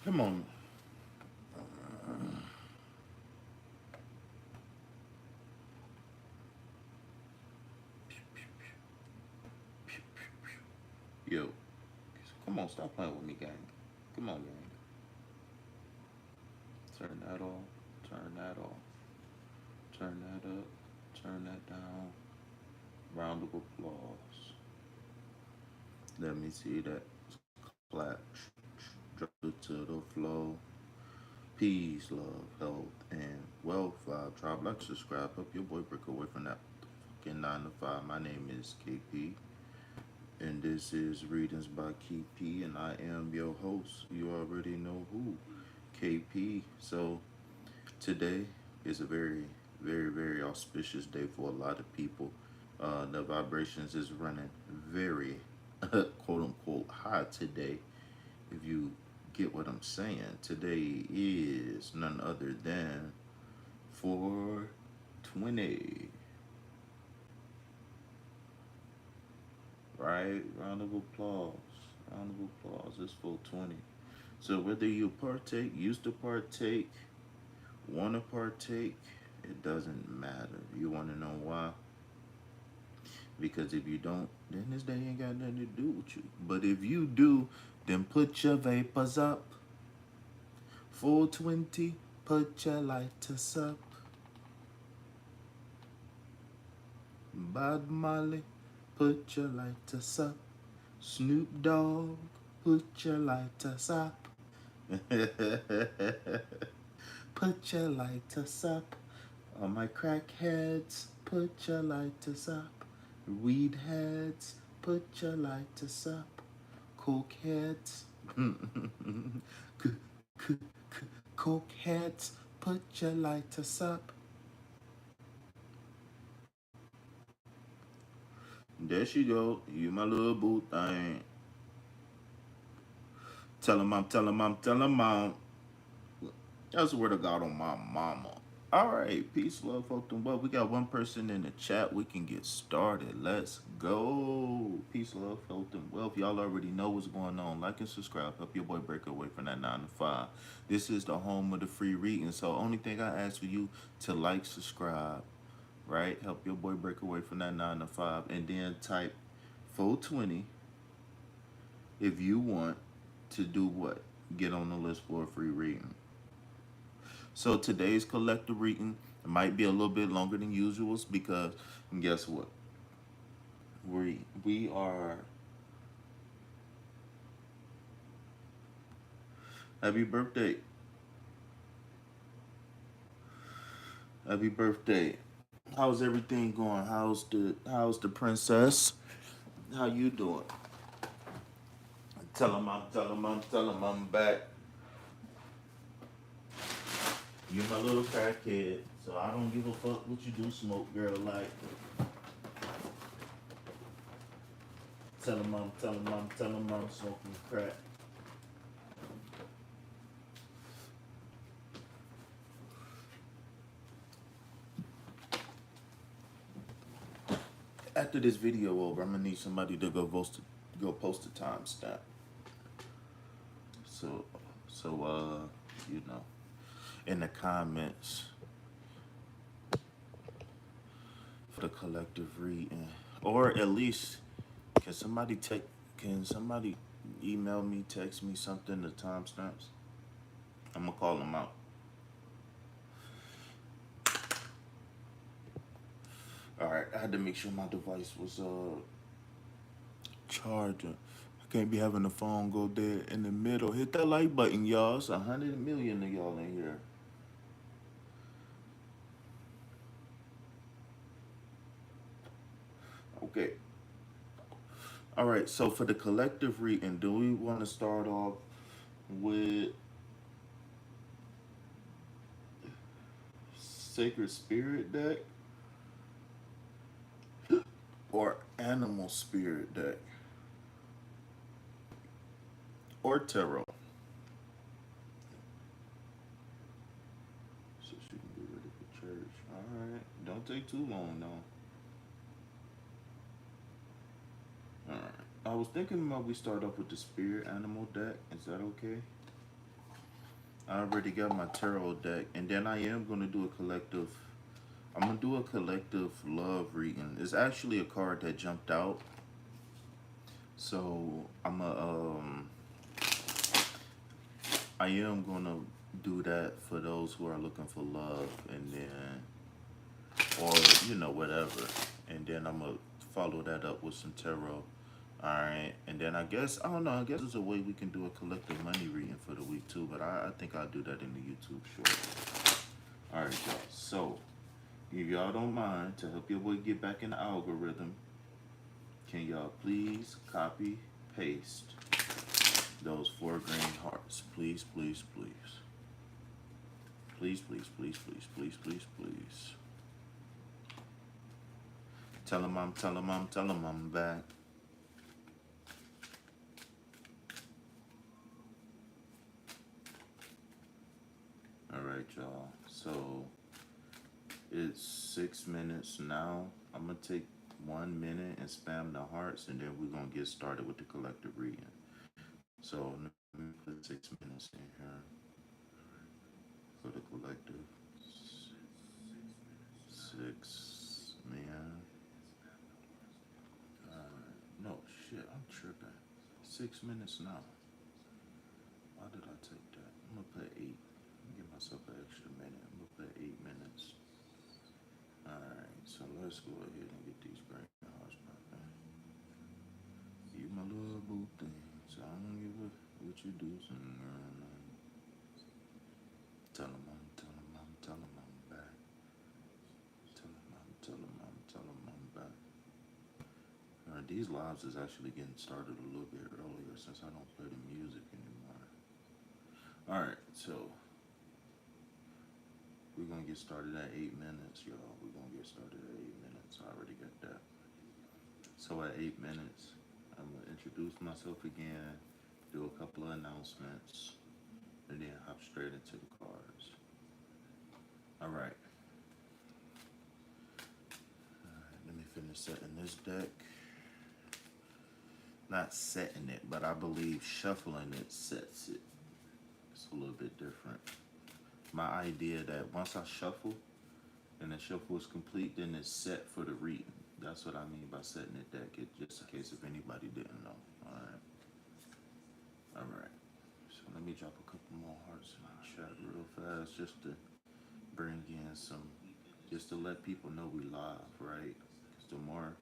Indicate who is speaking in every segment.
Speaker 1: Come on. Yo, come on, stop playing with me, gang. Come on, gang. Turn that off. Turn that off. Turn that up. Turn that down. Round of applause. Let me see that. Clap. Drop it to the floor. Peace, love, health, and wealth. Drop like, subscribe, help your boy break away from that fucking 9 to 5. My name is KP, and this is Readings by KP, and I am your host. You already know who, KP. So today is a very, very, very auspicious day for a lot of people. The vibrations is running very, quote unquote, high today. If you get what I'm saying, today is none other than 420. Right? Round of applause. Round of applause. It's 420. So whether you partake, used to partake, want to partake, it doesn't matter. You want to know why? Because if you don't, then this day ain't got nothing to do with you. But if you do, then put your vapors up. 420, put your lighters up. Bad Molly, put your lighters up. Snoop Dogg, put your lighters up. Put your lighters up. All my crackheads, put your lighters up. Weed heads, put your lighters up. Coke heads, coke heads, put your lighters up. There she go, you my little boo thing. Tell him I'm. That's the word of God on my mama. All right, peace, love, hope, and wealth. We got one person in the chat. We can get started. Let's go. Peace, love, health, and wealth. Y'all already know what's going on. Like and subscribe. Help your boy break away from that 9 to 5. This is the home of the free reading. So only thing I ask for you to like, subscribe, right? Help your boy break away from that 9 to 5. And then type 420 if you want to do what? Get on the list for a free reading. So today's collective reading might be a little bit longer than usual because guess what? We are happy birthday. Happy birthday. How's everything going? How's the princess? How you doing? Tell him I'm back. You my little crackhead, so I don't give a fuck what you do, smoke girl. Like, tell him I'm smoking crack. After this video over, I'm gonna need somebody to go post a timestamp. So, you know, in the comments for the collective reading, or at least can somebody email me, text me something, the timestamps? I'm gonna call them out. All right, I had to make sure my device was charging. I can't be having the phone go dead in the middle. Hit that like button, y'all. It's 100 million of y'all in here. Okay. All right, so for the collective reading, do we want to start off with Sacred Spirit deck or Animal Spirit deck or Tarot? So she can get ready for church. All right, don't take too long though. All right. I was thinking about we start off with the Spirit Animal deck. Is that okay? I already got my tarot deck, and then I am gonna do a collective. I'm gonna do a collective love reading. It's actually a card that jumped out, so I am gonna do that for those who are looking for love, and then or whatever, and then I'm gonna follow that up with some tarot. All right, and then I guess I don't know. I guess there's a way we can do a collective money reading for the week too, but I think I'll do that in the YouTube short. All right, y'all. So if y'all don't mind, to help your boy get back in the algorithm, can y'all please copy paste those 4 green hearts, please, please, please, please, please, please, please, please, please, please. Tell 'em I'm back. All right, y'all. So it's 6 minutes now. I'm gonna take 1 minute and spam the hearts, and then we're gonna get started with the collective reading. So let me put 6 minutes in here for the collective. 6 man. No shit, I'm tripping. 6 minutes now. Why did I take that? I'm gonna put 8. Give myself an extra minute. I'm gonna put 8 minutes. Alright, so let's go ahead and get these green hearts popping. You my little boo thing. So I don't give a what you do. So, tell him I'm back. Tell him I'm back. These lives is actually getting started a little bit earlier since I don't play the music anymore. Alright, so we're gonna get started at 8 minutes, y'all. We're gonna get started at 8 minutes. I already got that. So at 8 minutes, I'm gonna introduce myself again, do a couple of announcements, and then hop straight into the cards. Alright. Let me finish setting this deck. Not setting it, but I believe shuffling it sets it. It's a little bit different. My idea that once I shuffle and the shuffle is complete, then it's set for the reading. That's what I mean by setting the deck. It just in case if anybody didn't know. Alright. So let me drop a couple more hearts in the chat real fast just to bring in some, just to let people know we live, right? Because the more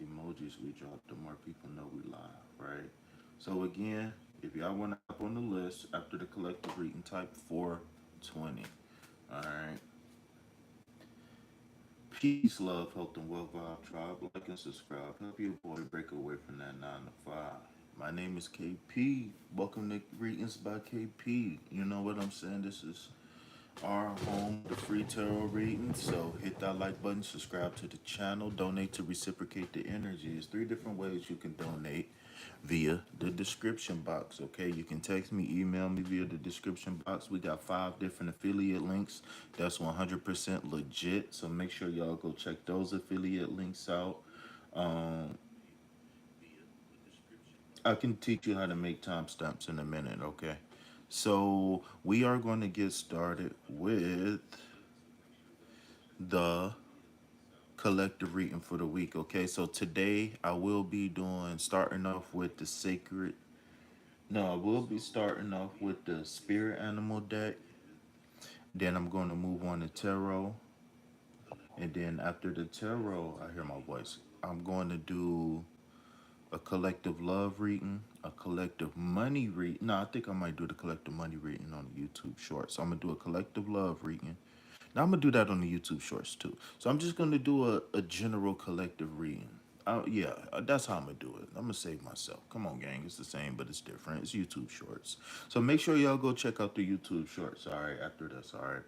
Speaker 1: emojis we drop, the more people know we live, right? So again, if y'all want to up on the list after the collective reading, type 420. Alright. Peace, love, health, and wealth, vibe, tribe. Like and subscribe. Help your boy break away from that 9 to 5. My name is KP. Welcome to Greetings by KP. You know what I'm saying? This is our home, the free tarot reading. So hit that like button, subscribe to the channel, donate to reciprocate the energy. There's 3 different ways you can donate via the description box. Okay, you can text me, email me via the description box. We got 5 different affiliate links. That's 100% legit. So make sure y'all go check those affiliate links out. I can teach you how to make timestamps in a minute, okay? So we are going to get started with the collective reading for the week, okay? So today I will be starting off with the sacred. No, I will be starting off with the spirit animal deck. Then I'm going to move on to tarot. And then after the tarot, I hear my voice. I'm going to do a collective love reading, a collective money reading. No, I think I might do the collective money reading on the YouTube short. So I'm gonna do a collective love reading. Now I'm gonna do that on the YouTube shorts too. So I'm just gonna do a general collective reading. Yeah, that's how I'm gonna do it. I'm gonna save myself. Come on, gang. It's the same, but it's different. It's YouTube shorts. So make sure y'all go check out the YouTube shorts. All right, after this. All right.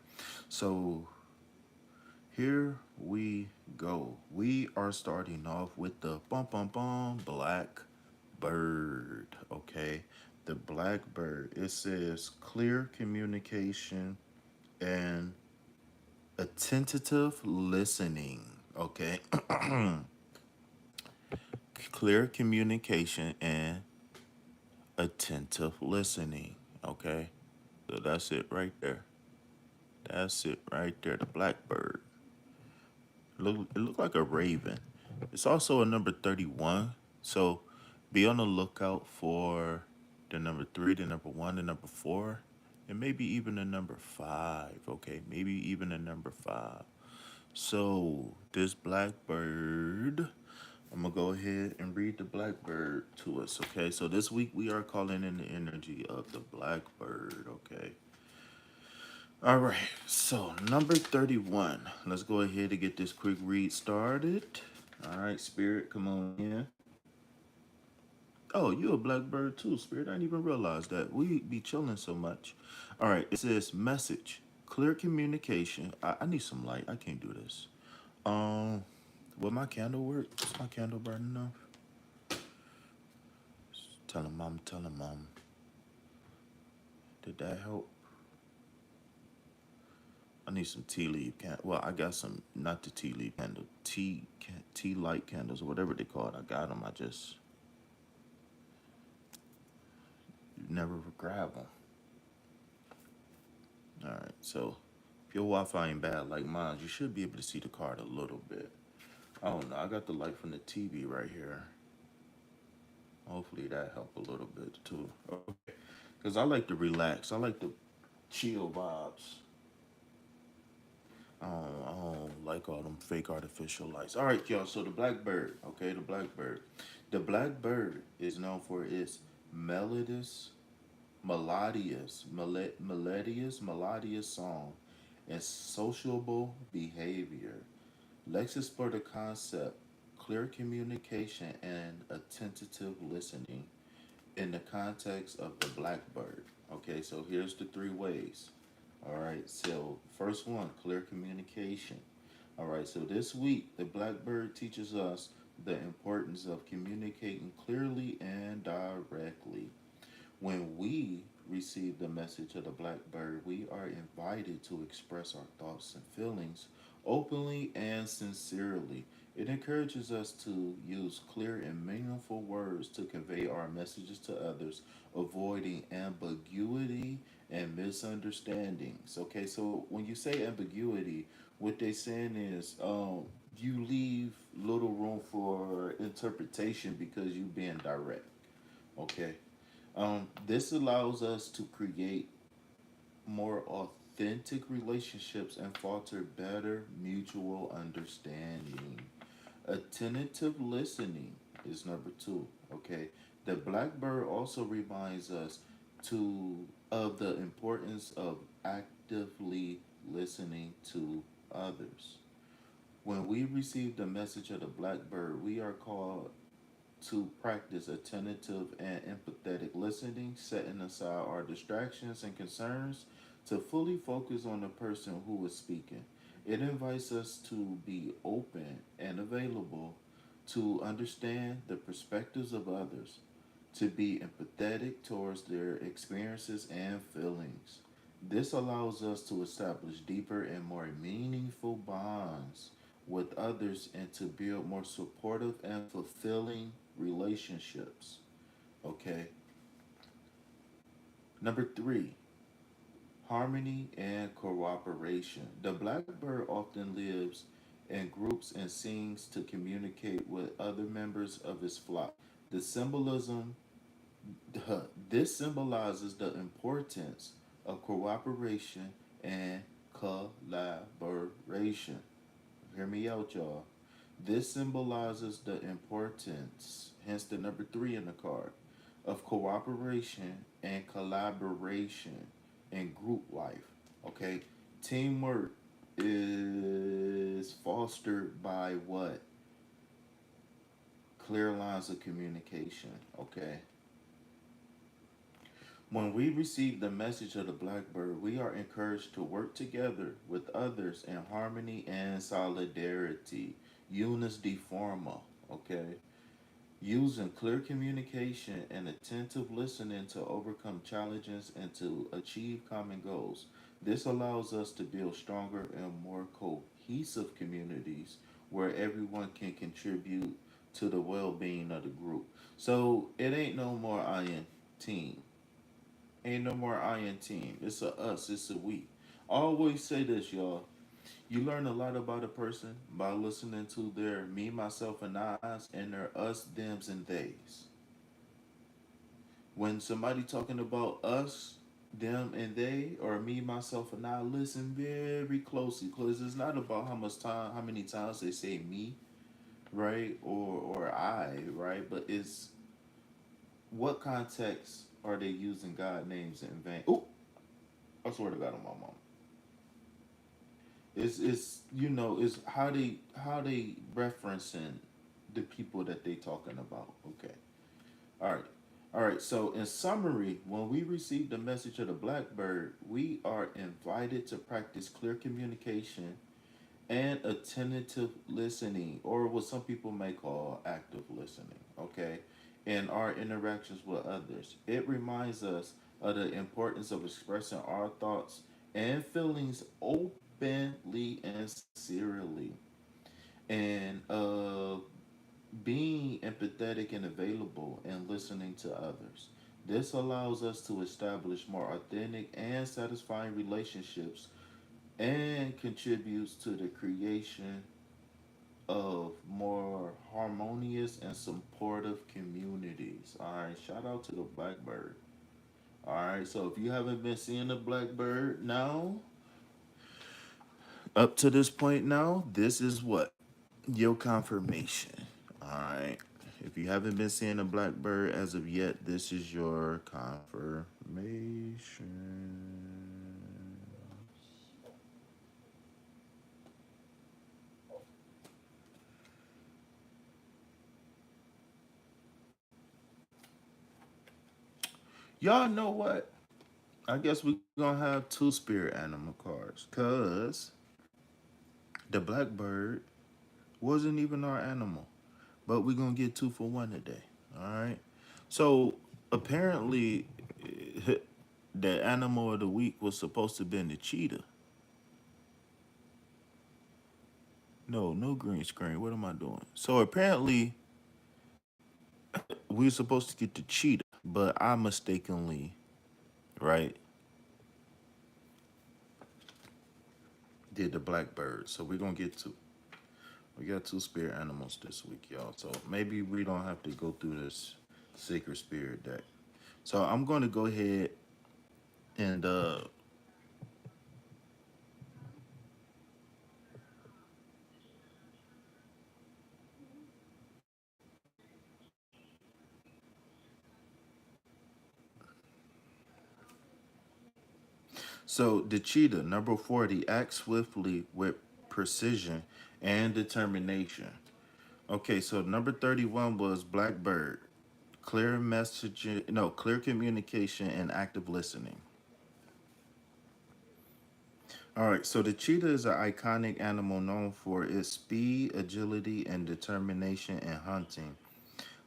Speaker 1: So here we go. We are starting off with the black bird. Okay, the black bird. It says clear communication and attentive listening. Okay, clear communication and attentive listening. Okay, So that's it right there. That's it right there. The blackbird. It looked like a raven. It's also a number 31. So be on the lookout for the number 3, the number 1, the number 4, and maybe even the number 5. Okay, maybe even the number 5. So this blackbird, I'm gonna go ahead and read the blackbird to us. Okay, so this week we are calling in the energy of the blackbird. Okay, all right, so number 31. Let's go ahead and get this quick read started. All right, Spirit, come on in. Oh, you a blackbird too, Spirit. I didn't even realize that. We be chilling so much. All right, it says message, clear communication. I need some light. I can't do this. Um, will my candle work? Is my candle burning enough? Tell him, mom. Tell him, mom. Did that help? I need some tea leaf can. Well, I got some, not the tea leaf candle, tea light candles or whatever they call it. I got them. I just never grab them. All right. So if your Wi-Fi ain't bad like mine, you should be able to see the card a little bit. I don't know. I got the light from the TV right here. Hopefully that helped a little bit too. Okay. Because I like to relax. I like to chill vibes. I don't like all them fake artificial lights. All right, y'all. So the blackbird, okay, the blackbird. The blackbird is known for its melodious, melodious song and sociable behavior. Let's explore the concept, clear communication, and attentive listening in the context of the blackbird. Okay, so here's the three ways. All right, so first one, clear communication. All right, so this week, the blackbird teaches us the importance of communicating clearly and directly. When we receive the message of the blackbird, we are invited to express our thoughts and feelings openly and sincerely. It encourages us to use clear and meaningful words to convey our messages to others, avoiding ambiguity and misunderstandings. Okay, so when you say ambiguity, what they saying is you leave little room for interpretation because you being direct. Okay, this allows us to create more authentic relationships and foster better mutual understanding. Attentive listening is number two. Okay, the blackbird also reminds us to of the importance of actively listening to others. When we receive the message of the blackbird, we are called to practice attentive and empathetic listening, setting aside our distractions and concerns to fully focus on the person who is speaking. It invites us to be open and available to understand the perspectives of others, to be empathetic towards their experiences and feelings. This allows us to establish deeper and more meaningful bonds with others and to build more supportive and fulfilling relationships. Okay. Number three, harmony and cooperation. The blackbird often lives in groups and sings to communicate with other members of his flock. The symbolism, this symbolizes the importance of cooperation and collaboration. Hear me out, y'all. This symbolizes the importance, hence the number three in the card, of cooperation and collaboration in group life. Okay, teamwork is fostered by what? Clear lines of communication. Okay, when we receive the message of the blackbird, we are encouraged to work together with others in harmony and solidarity. Unus de forma, okay? Using clear communication and attentive listening to overcome challenges and to achieve common goals. This allows us to build stronger and more cohesive communities where everyone can contribute to the well being of the group. So it ain't no more I am team. Ain't no more I in team. It's a us. It's a we. I always say this, y'all. You learn a lot about a person by listening to their me, myself, and I's and their us, thems, and theys. When somebody talking about us, them, and they, or me, myself, and I, listen very closely because it's not about how much time, how many times they say me, right, or I, right, but it's what context are they using God names in vain? Oh, I swear to God on my mom. It's it's how they referencing the people that they talking about. Okay. All right. All right. So in summary, when we receive the message of the blackbird, we are invited to practice clear communication and attentive listening, or what some people may call active listening, okay, in our interactions with others. It reminds us of the importance of expressing our thoughts and feelings openly and sincerely, and being empathetic and available and listening to others. This allows us to establish more authentic and satisfying relationships and contributes to the creation of more harmonious and supportive communities. All right, shout out to the blackbird. All right, so if you haven't been seeing the blackbird now, up to this point now, this is what your confirmation. All right, if you haven't been seeing the blackbird as of yet, this is your confirmation. Y'all know what? I guess we're gonna have two spirit animal cards, cause the blackbird wasn't even our animal, but we're gonna get two for one today. All right. So apparently, the animal of the week was supposed to have been the cheetah. No, no green screen. What am I doing? So apparently, we were supposed to get the cheetah, but I mistakenly, right, did the blackbird. So we're gonna get two. We got two spirit animals this week, y'all. So maybe we don't have to go through this sacred spirit deck. So I'm going to go ahead and so the cheetah number 40 acts swiftly with precision and determination. Okay, so number 31 was blackbird, clear messaging, no, clear communication and active listening. All right, so the cheetah is an iconic animal known for its speed, agility, and determination in hunting.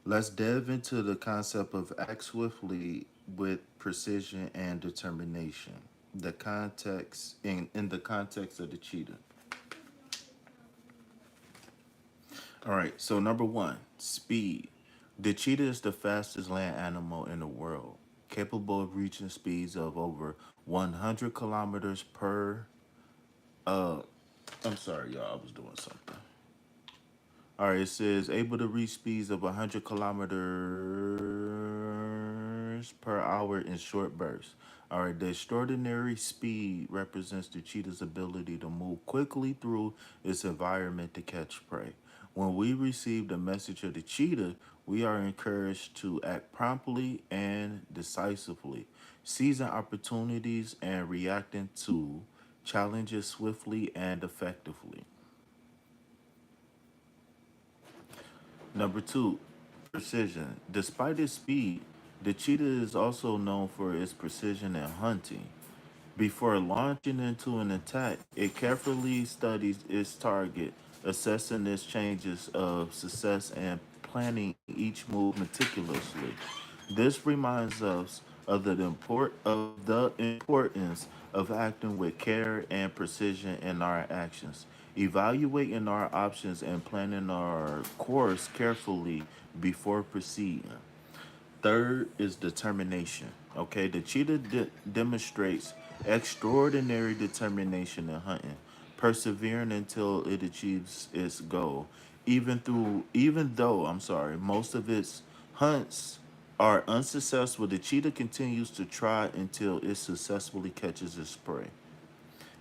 Speaker 1: Let's delve into the concept of act swiftly with precision and determination. The context in the context of the cheetah. All right, so number one, speed. The cheetah is the fastest land animal in the world, capable of reaching speeds of over 100 kilometers per. Uh, I'm sorry, y'all. I was doing something. All right, it says able to reach speeds of 100 kilometers per hour in short bursts. All right, the extraordinary speed represents the cheetah's ability to move quickly through its environment to catch prey. When we receive the message of the cheetah, we are encouraged to act promptly and decisively, seizing opportunities and reacting to challenges swiftly and effectively. Number two, precision. Despite its speed, the cheetah is also known for its precision in hunting. Before launching into an attack, it carefully studies its target, assessing its changes of success and planning each move meticulously. This reminds us of the importance of acting with care and precision in our actions, evaluating our options and planning our course carefully before proceeding. Third is determination. Okay, the cheetah demonstrates extraordinary determination in hunting, persevering until it achieves its goal. Even though most of its hunts are unsuccessful, the cheetah continues to try until it successfully catches its prey.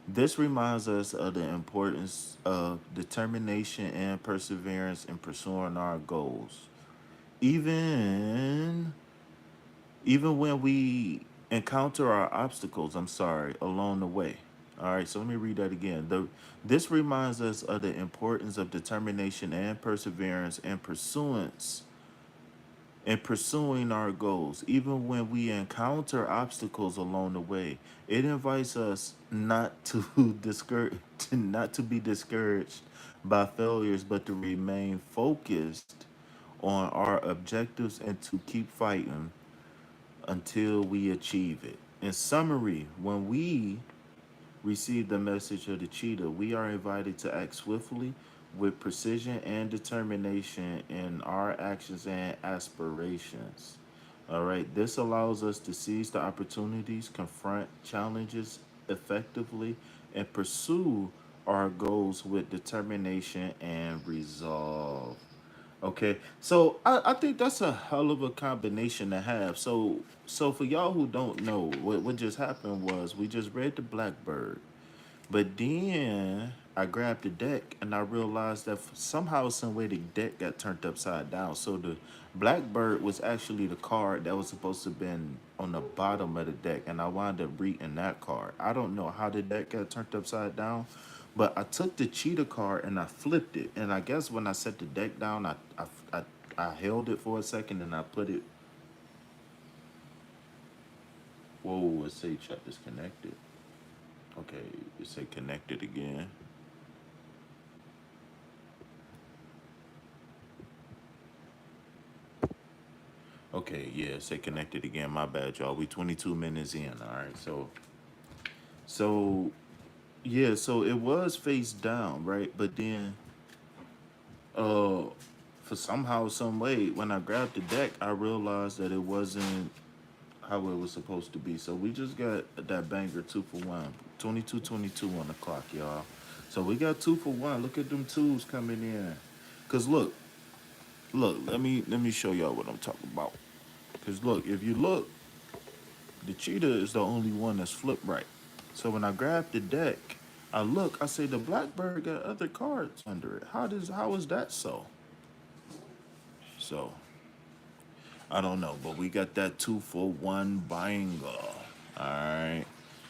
Speaker 1: This reminds us of the importance of determination and perseverance in pursuing our goals. Even even when we encounter our obstacles, along the way. All right, so let me read that again. This reminds us of the importance of determination and perseverance and pursuance in pursuing our goals, even when we encounter obstacles along the way. It invites us not to not to be discouraged by failures, but to remain focused on our objectives and to keep fighting until we achieve it. In summary, when we receive the message of the cheetah, we are invited to act swiftly with precision and determination in our actions and aspirations. All right, this allows us to seize the opportunities, confront challenges effectively, and pursue our goals with determination and resolve. Okay, so I think that's a hell of a combination to have. So for y'all who don't know, what just happened was we just read the Blackbird, but then I grabbed the deck and I realized that somehow, some way, the deck got turned upside down. So the Blackbird was actually the card that was supposed to have been on the bottom of the deck, and I wound up reading that card. I don't know how the deck got turned upside down, but I took the cheetah card and I flipped it. And I guess when I set the deck down, I, I held it for a second and I put it. Whoa, it say chat disconnected. Okay, it say connected again. Okay, yeah, say connected again. My bad, y'all. We 22 minutes in. All right, so yeah, so it was face down, right? But then, uh, for somehow, some way, when I grabbed the deck, I realized that it wasn't how it was supposed to be. So we just got that banger 2 for 1, 22-22 on the clock, y'all. So we got 2 for 1. Look at them twos coming in. Cause look, let me show y'all what I'm talking about. Cause look, if you look, the cheetah is the only one that's flipped right. So when I grab the deck, I look, I say the blackbird got other cards under it. How is that so? So I don't know, but we got that 2 for 1 banger. Alright.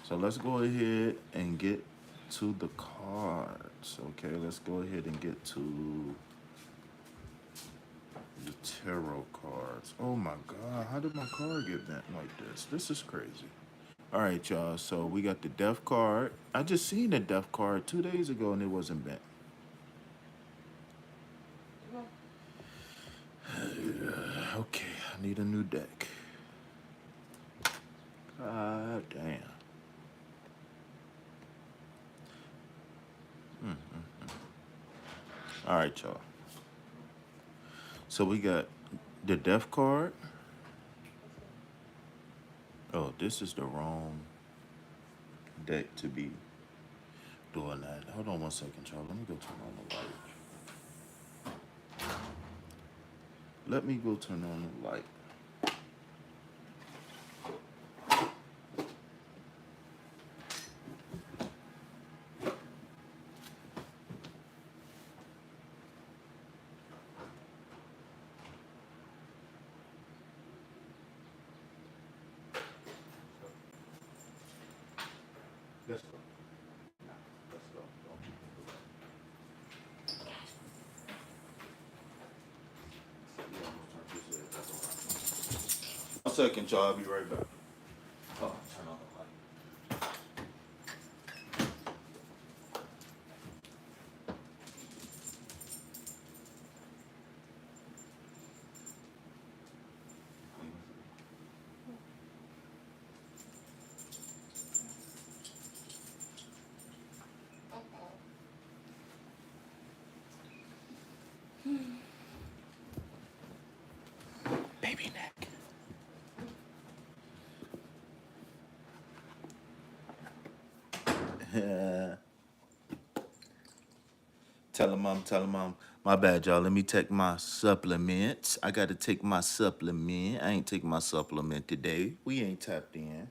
Speaker 1: So let's go ahead and get to the cards. Okay, let's go ahead and get to the tarot cards. Oh my god, how did my card get bent like this? This is crazy. All right, y'all. So we got the death card. I just seen the death card 2 days ago and it wasn't bent. Okay, I need a new deck. God damn. All right, y'all. So we got the death card. Oh, this is the wrong deck to be doing that. Hold on 1 second, y'all. Let me go turn on the light. Let me go turn on the light. Let's go. Let's go. 1 second, y'all. I'll be right back. Oh, turn on the light. Baby neck. Tell him I'm. My bad, y'all. Let me take my supplements. I got to take my supplement. I ain't taking my supplement today. We ain't tapped in.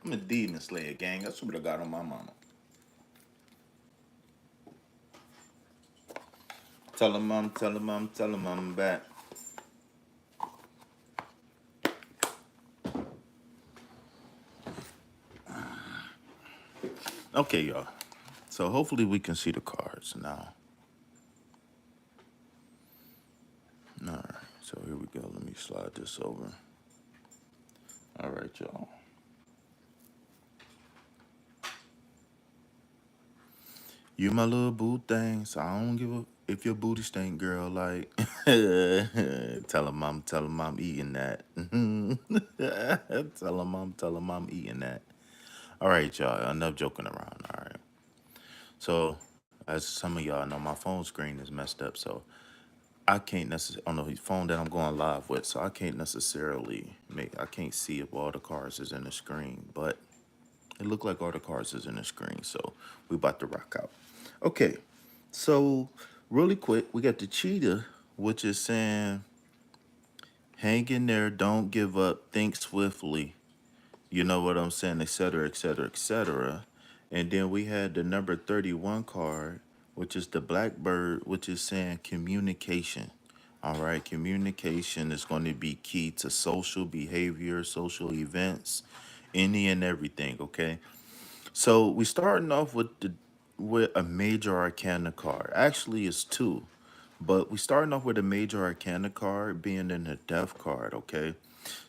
Speaker 1: I'm a Demon Slayer gang. That's what I got on my mama. Tell him I'm back. Okay, y'all. So hopefully we can see the cards now. All right. So here we go. Let me slide this over. All right, y'all. You my little boo thing, so I don't give a if your booty stink, girl. Like, tell him I'm eating that. Tell him I'm eating that. All right, y'all. Enough joking around. All right. So, as some of y'all know, my phone screen is messed up, so I can't necessarily on the phone that I'm going live with, so I can't necessarily I can't see if all the cards is in the screen, but it looked like all the cards is in the screen, so we about to rock out. Okay, so really quick, we got the cheetah, which is saying, hang in there, don't give up, think swiftly. You know what I'm saying, et cetera, et cetera, et cetera. And then we had the number 31 card, which is the blackbird, which is saying communication. All right, communication is going to be key to social behavior, social events, any and everything. Okay, so we starting off with a major arcana card. Actually, it's two, but we starting off with a major arcana card being in the death card. Okay,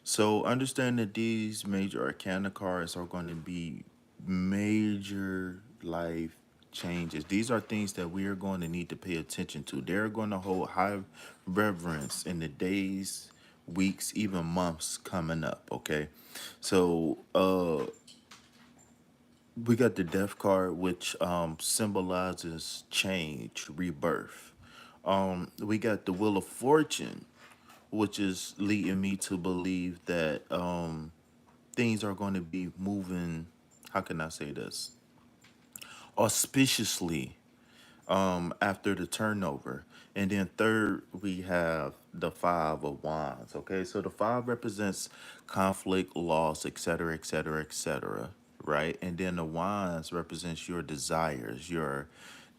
Speaker 1: so understand that these major arcana cards are going to be major life changes. These are things that we are going to need to pay attention to. They're going to hold high reverence in the days, weeks, even months coming up. Okay, so we got the death card, which symbolizes change, rebirth. We got the wheel of fortune, which is leading me to believe that things are going to be moving. How can I say this? Auspiciously after the turnover. And then third, we have the five of wands. Okay, so the five represents conflict, loss, etc., etc., etc. Right, and then the wands represents your desires. The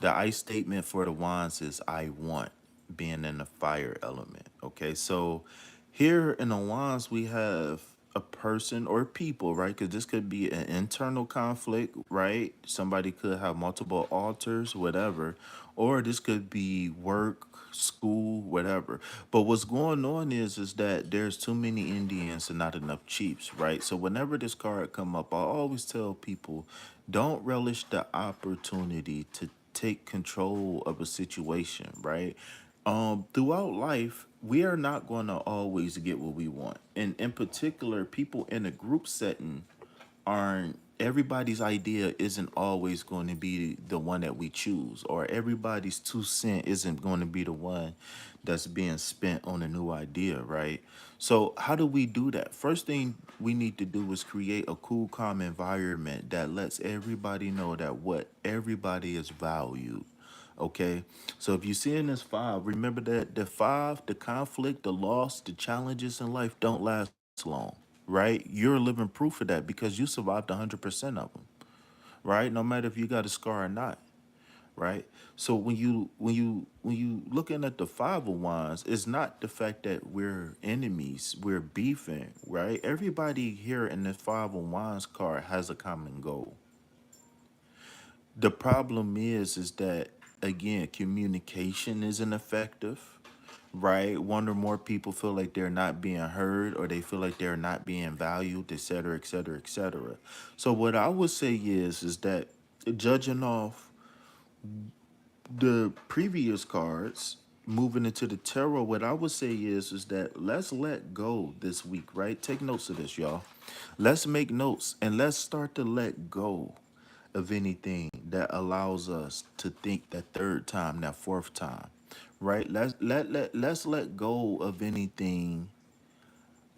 Speaker 1: I statement for the wands is I want, being in the fire element. Okay, so here in the wands we have a person or people, right? Because this could be an internal conflict, right? Somebody could have multiple altars, whatever, or this could be work, school, whatever. But what's going on is that there's too many Indians and not enough chiefs, right? So whenever this card come up, I always tell people, don't relish the opportunity to take control of a situation, right? Throughout life, we are not going to always get what we want. And in particular, people in a group setting aren't, everybody's idea isn't always going to be the one that we choose, or everybody's 2 cent isn't going to be the one that's being spent on a new idea, right? So how do we do that? First thing we need to do is create a cool, calm environment that lets everybody know that what everybody is valued. Okay, so if you see in this five, remember that the five, the conflict, the loss, the challenges in life don't last long, right? You're living proof of that because you survived 100% of them, right? No matter if you got a scar or not, right? So when you looking at the five of wands, it's not the fact that we're enemies, we're beefing, right? Everybody here in the five of wands card has a common goal. The problem is that again, communication isn't effective, right? One or more people feel like they're not being heard, or they feel like they're not being valued, et cetera, et cetera, et cetera. So what I would say is that judging off the previous cards, moving into the tarot, what I would say is that let's let go this week, right? Take notes of this, y'all. Let's make notes and let's start to let go of anything that allows us to think that third time, that fourth time, right? Let's let go of anything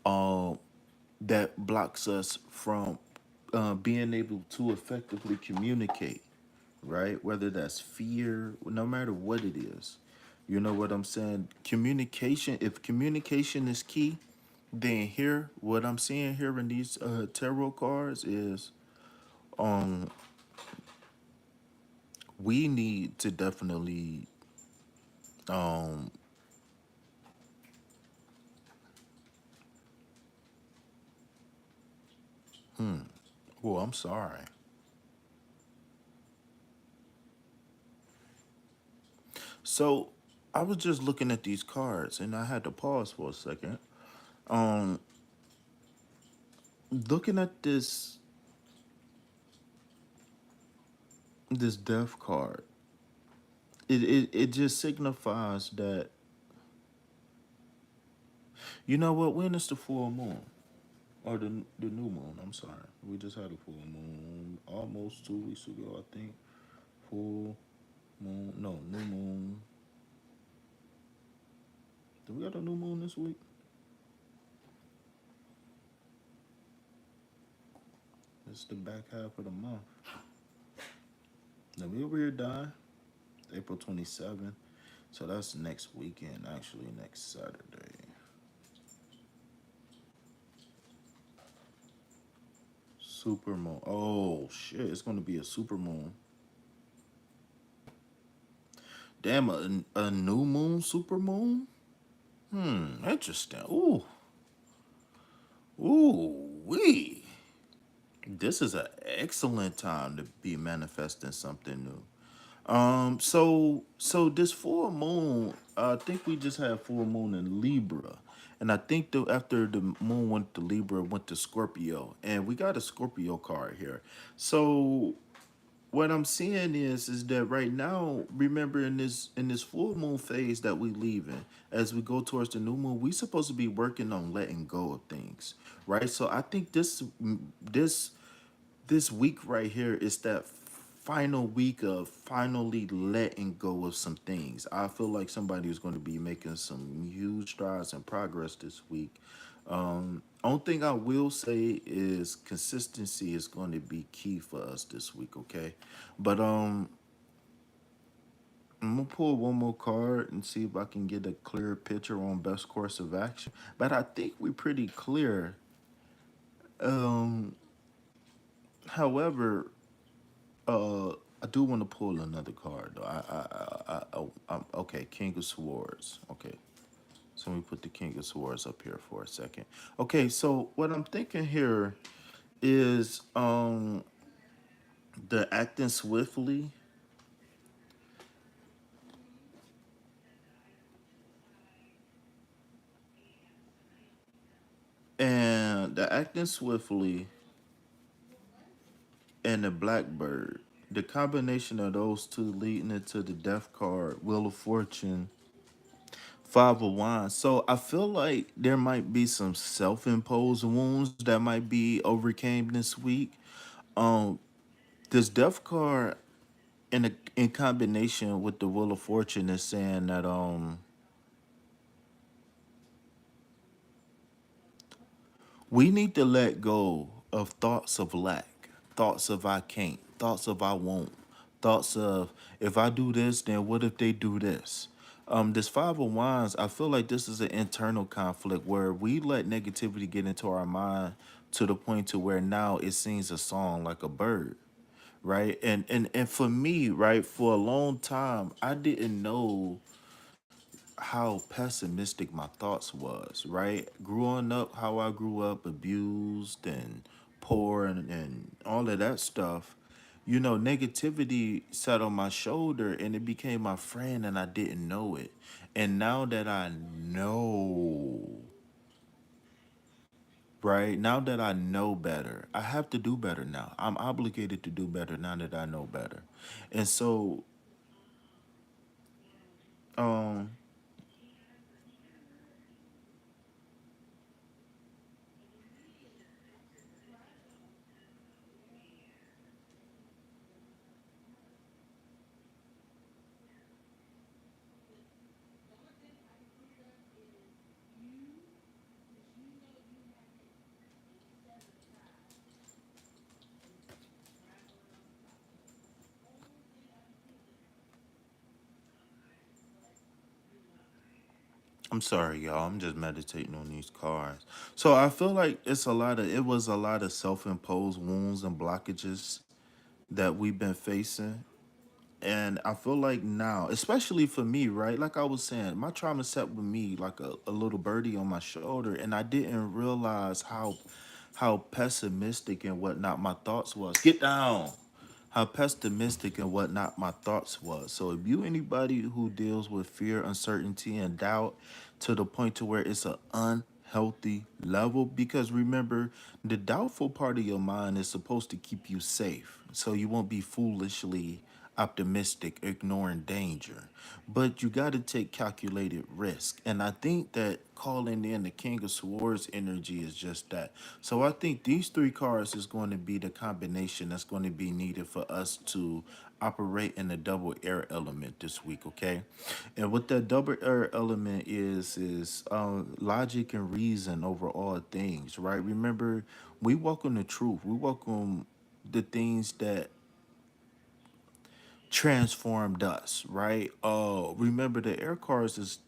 Speaker 1: um that blocks us from being able to effectively communicate, right? Whether that's fear, no matter what it is. You know what I'm saying? Communication, if communication is key, then here, what I'm seeing here in these tarot cards is um we need to definitely um oh, I'm sorry. So I was just looking at these cards and I had to pause for a second. Um Looking at this death card, it just signifies that, you know what, when is the full moon? Or the new moon, I'm sorry. We just had a full moon almost 2 weeks ago, I think. Full moon, no, new moon. Do we got a new moon this week? It's the back half of the month. Now we over here die April 27th. So that's next weekend, actually, next Saturday. Super moon. Oh shit, it's gonna be a super moon. Damn, a new moon, super moon? Interesting. Wee. This is an excellent time to be manifesting something new. So this full moon, I think we just had full moon in Libra, and I think after the moon went to Libra, it went to Scorpio, and we got a Scorpio card here. So what I'm seeing is that right now, remember in this full moon phase that we leaving, as we go towards the new moon, we supposed to be working on letting go of things, right? So I think this week right here is that final week of finally letting go of some things. I feel like somebody is going to be making some huge strides and progress this week. Only thing I will say is consistency is going to be key for us this week, okay? But I'm gonna pull one more card and see if I can get a clear picture on best course of action. But I think we're pretty clear. Um, However, Uh, I do want to pull another card though. Okay, King of Swords. Okay, so let me put the King of Swords up here for a second. Okay, so what I'm thinking here is the acting swiftly and the acting swiftly and the Blackbird. The combination of those two leading into the Death card, Wheel of Fortune, Five of Wands. So I feel like there might be some self-imposed wounds that might be overcame this week. Um, this Death card in combination with the Wheel of Fortune is saying that we need to let go of thoughts of lack, thoughts of I can't, thoughts of I won't, thoughts of if I do this, then what if they do this? This Five of Wands, I feel like this is an internal conflict where we let negativity get into our mind to the point to where now it sings a song like a bird, right? And for me, right, for a long time, I didn't know how pessimistic my thoughts was, right? Growing up, how I grew up, abused and poor and all of that stuff, negativity sat on my shoulder and it became my friend and I didn't know it. And now that I know, right? Now that I know better, I have to do better now. I'm obligated to do better now that I know better. And so, um, I'm sorry, y'all. I'm just meditating on these cards. So I feel like it was a lot of self-imposed wounds and blockages that we've been facing. And I feel like now, especially for me, right? Like I was saying, my trauma sat with me like a little birdie on my shoulder, and I didn't realize how pessimistic and whatnot my thoughts was. Get down. How pessimistic and whatnot my thoughts was. So if you anybody who deals with fear, uncertainty, and doubt to the point to where it's an unhealthy level, because remember, the doubtful part of your mind is supposed to keep you safe. So you won't be foolishly optimistic, ignoring danger. But you got to take calculated risk. And I think that calling in the King of Swords energy is just that. So I think these three cards is going to be the combination that's going to be needed for us to operate in the double air element this week, okay? And what that double air element is logic and reason over all things, right? Remember, we welcome the truth. We welcome the things that transformed us, right? Remember the air cards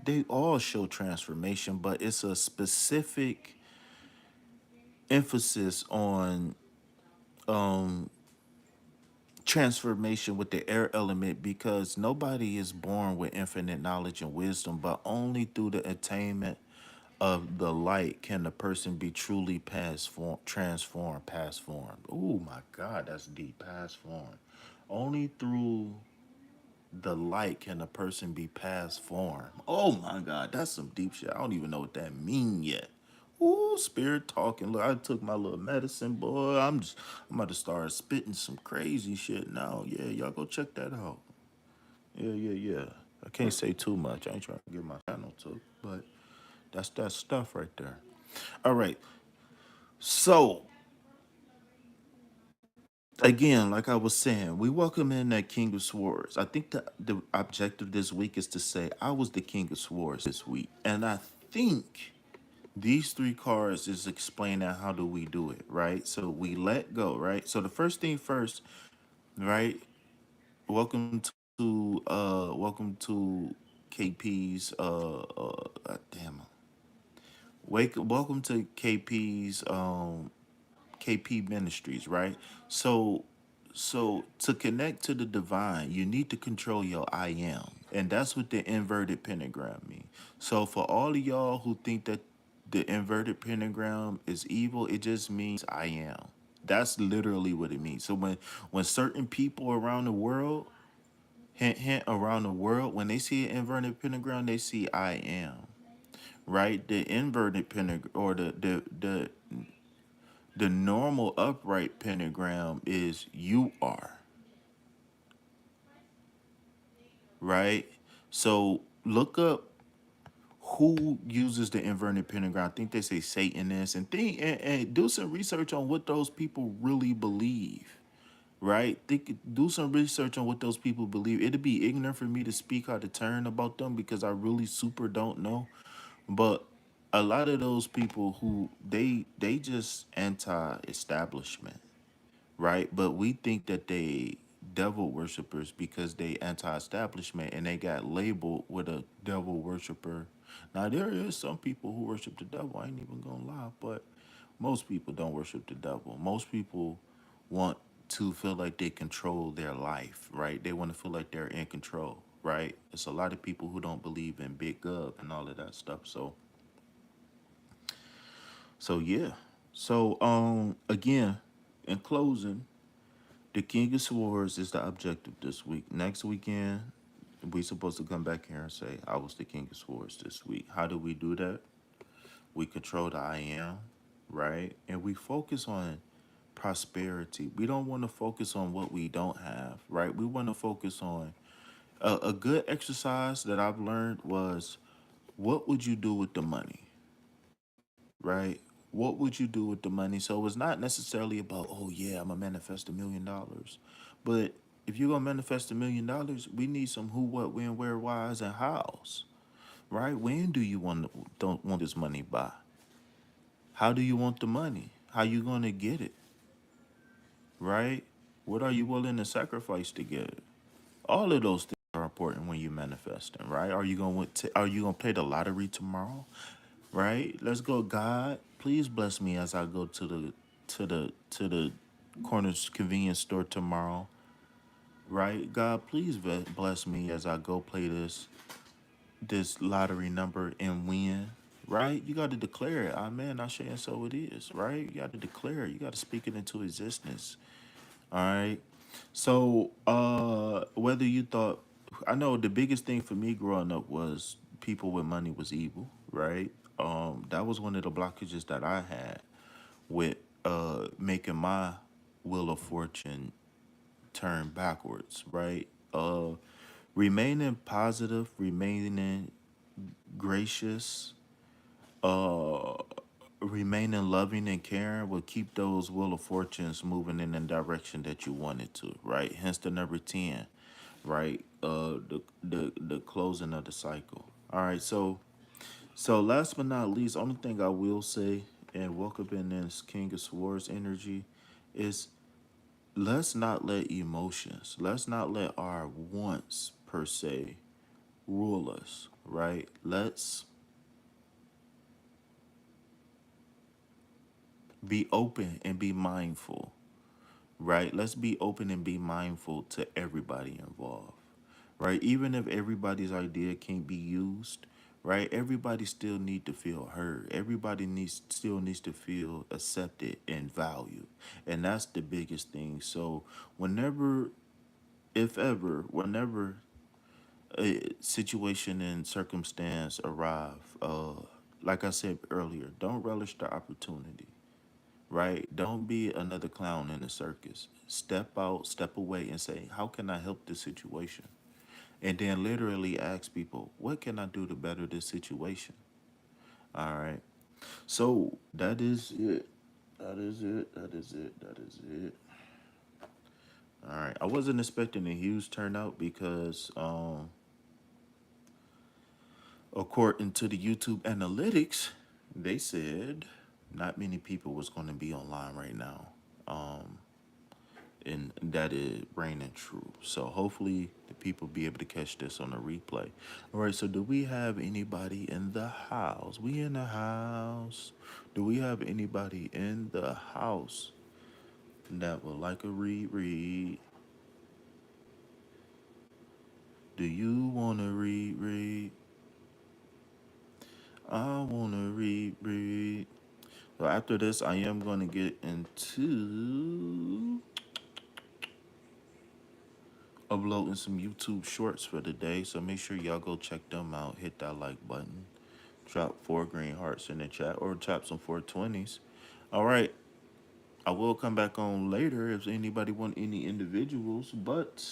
Speaker 1: they all show transformation, but it's a specific emphasis on transformation with the air element because nobody is born with infinite knowledge and wisdom, but only through the attainment of the light can the person be truly past form, transformed, past formed. Oh my God, that's deep. Past formed. Only through the light can a person be past form. Oh my God, that's some deep shit. I don't even know what that mean yet. Ooh, spirit talking. Look, I took my little medicine, boy. I'm about to start spitting some crazy shit now. Yeah, y'all go check that out. Yeah, yeah, yeah. I can't say too much. I ain't trying to get my channel took, but that's that stuff right there. All right. So again, like I was saying, we welcome in that King of Swords. I think the objective this week is to say I was the King of Swords this week, and I think these three cards is explaining how do we do it, right? So we let go, right? So the first thing first, right? Welcome to KP's damn, welcome to KP Ministries, right? So to connect to the divine, you need to control your I am. And that's what the inverted pentagram means. So for all of y'all who think that the inverted pentagram is evil, it just means I am. That's literally what it means. So when certain people around the world, hint hint around the world, when they see an inverted pentagram, they see I am. Right? The inverted pentagram or the normal upright pentagram is you are, right? So look up who uses the inverted pentagram. I think they say Satanists and do some research on what those people really believe, right? Do some research on what those people believe. It'd be ignorant for me to speak out of turn about them because I really super don't know. But a lot of those people who they just anti-establishment, right? But we think that they devil worshippers because they anti-establishment and they got labeled with a devil worshiper. Now there is some people who worship the devil. I ain't even gonna lie, but most people don't worship the devil. Most people want to feel like they control their life, right? They want to feel like they're in control, right? It's a lot of people who don't believe in big gov and all of that stuff. So yeah. So again, in closing, the King of Swords is the objective this week. Next weekend, we supposed to come back here and say, I was the King of Swords this week. How do we do that? We control the I am, right? And we focus on prosperity. We don't want to focus on what we don't have, right? We want to focus on a good exercise that I've learned was what would you do with the money, right? What would you do with the money? So it's not necessarily about, oh yeah, I'm gonna manifest $1 million. But if you're gonna manifest $1 million, we need some who, what, when, where, whys, and hows, right? When do you don't want this money by? How do you want the money? How you gonna get it, right? What are you willing to sacrifice to get it? All of those things are important when you manifesting, right? Are you gonna play the lottery tomorrow? Right? Let's go, God. Please bless me as I go to the corner's convenience store tomorrow. Right? God, please bless me as I go play this lottery number and win. Right? You got to declare it. Amen. I say, and so it is. Right? You got to declare it. You got to speak it into existence. All right. So, whether you thought, I know the biggest thing for me growing up was people with money was evil, right? That was one of the blockages that I had with making my wheel of fortune turn backwards, right? Remaining positive, remaining gracious, uh, remaining loving and caring will keep those wheel of fortunes moving in the direction that you want it to, right? Hence the number 10, right? The closing of the cycle. All right, so last but not least, only thing I will say, and welcome in this King of Swords energy, is let's not let emotions, let's not let our wants per se rule us, right? Let's be open and be mindful, right? Let's be open and be mindful to everybody involved, right? Even if everybody's idea can't be used, right? Everybody still need to feel heard. Everybody needs to feel accepted and valued, and that's the biggest thing. So whenever, if ever, whenever a situation and circumstance arrive, like I said earlier, don't relish the opportunity, right? Don't be another clown in the circus. Step out, step away, and say, how can I help this situation? And then literally ask people, what can I do to better this situation? All right. So that is it. That is it. That is it. That is it. All right. I wasn't expecting a huge turnout because, according to the YouTube analytics, they said not many people was going to be online right now. Um, and that is raining true. So hopefully the people be able to catch this on the replay. All right, so do we have anybody in the house? We in the house. Do we have anybody in the house that would like a read? Do you want to read? I want to read. So after this, I am going to get into uploading some YouTube shorts for the day. So make sure y'all go check them out. Hit that like button. Drop 4 green hearts in the chat or drop some 420s. All right. I will come back on later if anybody want any individuals, but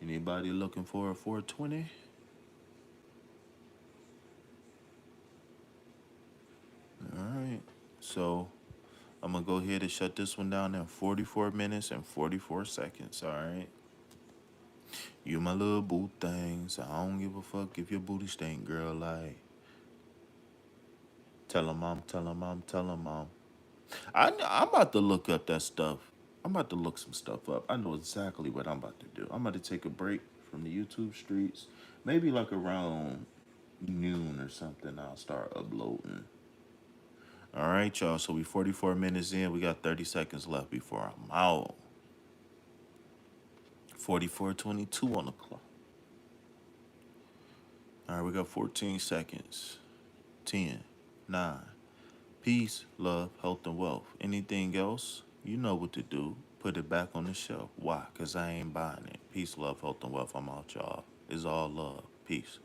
Speaker 1: anybody looking for a 420? All right. So I'm going to go ahead and shut this one down in 44 minutes and 44 seconds. All right. You my little boo things. I don't give a fuck if your booty stink, girl. Like, tell 'em mom, tell 'em mom, tell 'em mom. I'm about to look up that stuff. I'm about to look some stuff up. I know exactly what I'm about to do. I'm about to take a break from the YouTube streets. Maybe like around noon or something, I'll start uploading. All right, y'all. So we 44 minutes in. We got 30 seconds left before I'm out. 44:22 on the clock. All right, we got 14 seconds. 10, 9. Peace, love, health, and wealth. Anything else, you know what to do. Put it back on the shelf. Why? Because I ain't buying it. Peace, love, health, and wealth. I'm out, y'all. It's all love. Peace.